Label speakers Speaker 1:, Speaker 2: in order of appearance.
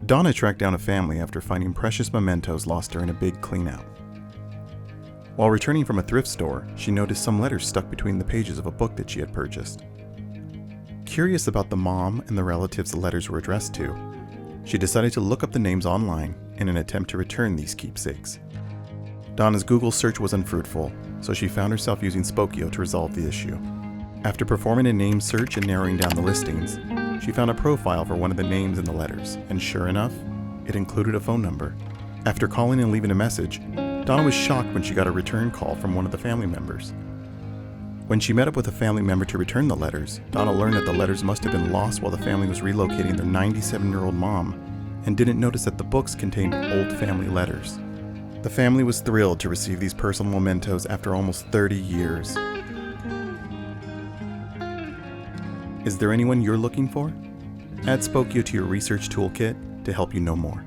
Speaker 1: Donna tracked down a family after finding precious mementos lost during a big cleanout. While returning from a thrift store, she noticed some letters stuck between the pages of a book that she had purchased. Curious about the mom and the relatives the letters were addressed to, she decided to look up the names online in an attempt to return these keepsakes. Donna's Google search was unfruitful, so she found herself using Spokeo to resolve the issue. After performing a name search and narrowing down the listings, she found a profile for one of the names in the letters, and sure enough, it included a phone number. After calling and leaving a message, Donna was shocked when she got a return call from one of the family members. When she met up with a family member to return the letters, Donna learned that the letters must have been lost while the family was relocating their 97-year-old mom, and didn't notice that the books contained old family letters. The family was thrilled to receive these personal mementos after almost 30 years. Is there anyone you're looking for? Add Spokeo to your research toolkit to help you know more.